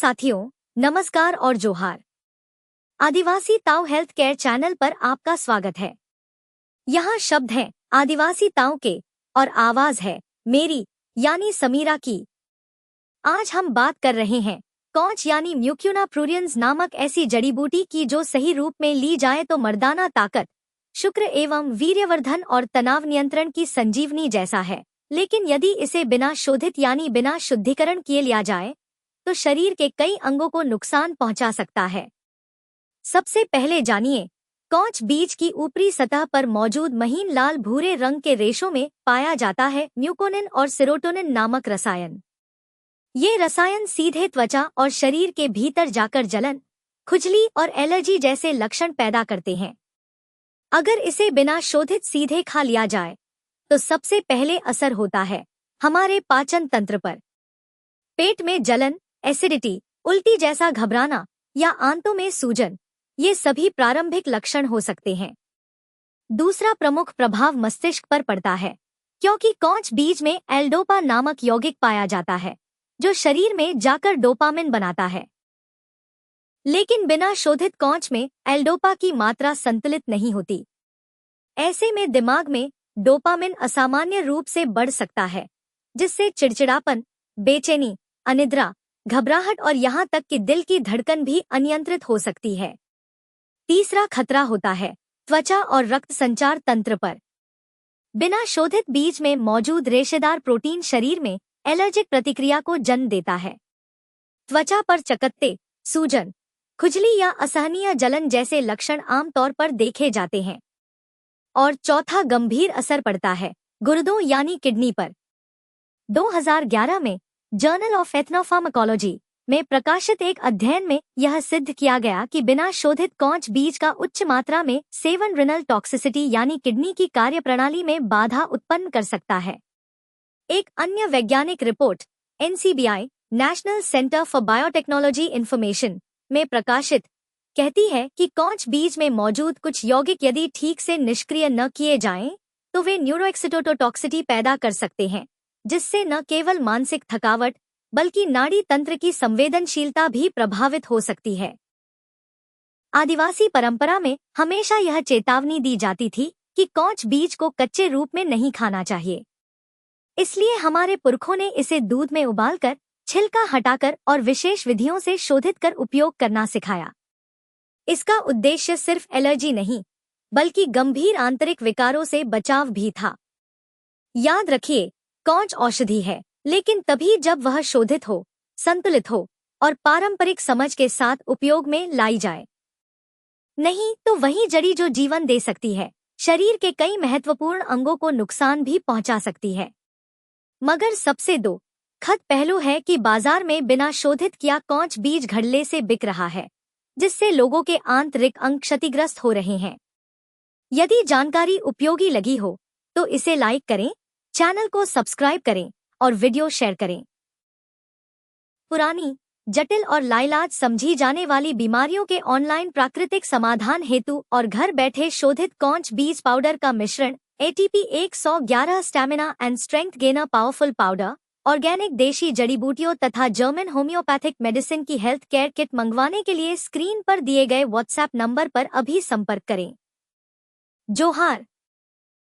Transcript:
साथियों, नमस्कार और जोहार। आदिवासी ताऊ हेल्थ केयर चैनल पर आपका स्वागत है। यहाँ शब्द हैं आदिवासी ताऊ के और आवाज है मेरी यानी समीरा की। आज हम बात कर रहे हैं कॉच यानी म्यूक्यूना प्रूरियंस नामक ऐसी जड़ी बूटी की जो सही रूप में ली जाए तो मर्दाना ताकत, शुक्र एवं वीर्यवर्धन और तनाव नियंत्रण की संजीवनी जैसा है। लेकिन यदि इसे बिना शोधित यानी बिना शुद्धिकरण किए लिया जाए तो शरीर के कई अंगों को नुकसान पहुंचा सकता है। सबसे पहले जानिए, कॉच बीज की ऊपरी सतह पर मौजूद महीन लाल भूरे रंग के रेशों में पाया जाता है म्यूकोनिन और सेरोटोनिन नामक रसायन। ये रसायन सीधे त्वचा और शरीर के भीतर जाकर जलन, खुजली और एलर्जी जैसे लक्षण पैदा करते हैं। अगर इसे बिना शोधित सीधे खा लिया जाए तो सबसे पहले असर होता है हमारे पाचन तंत्र पर। पेट में जलन, एसिडिटी, उल्टी जैसा घबराना या आंतों में सूजन, ये सभी प्रारंभिक लक्षण हो सकते हैं। दूसरा प्रमुख प्रभाव मस्तिष्क पर पड़ता है, क्योंकि कॉच बीज में एल-डोपा नामक यौगिक पाया जाता है जो शरीर में जाकर डोपामिन बनाता है। लेकिन बिना शोधित कॉच में एल-डोपा की मात्रा संतुलित नहीं होती। ऐसे में दिमाग में डोपामिन असामान्य रूप से बढ़ सकता है, जिससे चिड़चिड़ापन, बेचैनी, अनिद्रा, घबराहट और यहाँ तक कि दिल की धड़कन भी अनियंत्रित हो सकती है। तीसरा खतरा होता है त्वचा और रक्त संचार तंत्र पर। बिना शोधित बीज में मौजूद रेशेदार प्रोटीन शरीर में एलर्जिक प्रतिक्रिया को जन्म देता है। त्वचा पर चकत्ते, सूजन, खुजली या असहनीय जलन जैसे लक्षण आमतौर पर देखे जाते हैं। और चौथा गंभीर असर पड़ता है गुर्दों यानी किडनी पर। 2011 में जर्नल ऑफ एथनोफार्माकोलॉजी में प्रकाशित एक अध्ययन में यह सिद्ध किया गया कि बिना शोधित कॉच बीज का उच्च मात्रा में सेवन रिनल टॉक्सिसिटी यानी किडनी की कार्यप्रणाली में बाधा उत्पन्न कर सकता है। एक अन्य वैज्ञानिक report NCBI national centre for biotechnology information में प्रकाशित कहती है कि कॉच बीज में मौजूद कुछ यौगिक यदि ठीक से निष्क्रिय न किए जाएं तो वे न्यूरोएक्सिटोटॉक्सिटी पैदा कर सकते हैं, जिससे न केवल मानसिक थकावट बल्कि नाड़ी तंत्र की संवेदनशीलता भी प्रभावित हो सकती है। आदिवासी परंपरा में हमेशा यह चेतावनी दी जाती थी कि कॉच बीज को कच्चे रूप में नहीं खाना चाहिए। इसलिए हमारे पुरखों ने इसे दूध में उबालकर, छिलका हटाकर और विशेष विधियों से शोधित कर उपयोग करना सिखाया। इसका उद्देश्य सिर्फ एलर्जी नहीं, बल्कि गंभीर आंतरिक विकारों से बचाव भी था। याद रखिए, कॉच औषधि है, लेकिन तभी जब वह शोधित हो, संतुलित हो और पारंपरिक समझ के साथ उपयोग में लाई जाए। नहीं तो वही जड़ी जो जीवन दे सकती है, शरीर के कई महत्वपूर्ण अंगों को नुकसान भी पहुंचा सकती है। मगर सबसे दुखद पहलू है कि बाजार में बिना शोधित किया कॉच बीज घड़ले से बिक रहा है, जिससे लोगों के आंतरिक अंग क्षतिग्रस्त हो रहे हैं। यदि जानकारी उपयोगी लगी हो तो इसे लाइक करें, चैनल को सब्सक्राइब करें और वीडियो शेयर करें। पुरानी, जटिल और लाइलाज समझी जाने वाली बीमारियों के ऑनलाइन प्राकृतिक समाधान हेतु और घर बैठे शोधित कॉच बीज पाउडर का मिश्रण ATP 111 stamina and strength gainer powerful powder, organic देशी जड़ी बूटियों तथा जर्मन होम्योपैथिक मेडिसिन की हेल्थ केयर किट मंगवाने के लिए स्क्रीन पर दिए गए व्हाट्सएप नंबर पर अभी संपर्क करें। जोहार।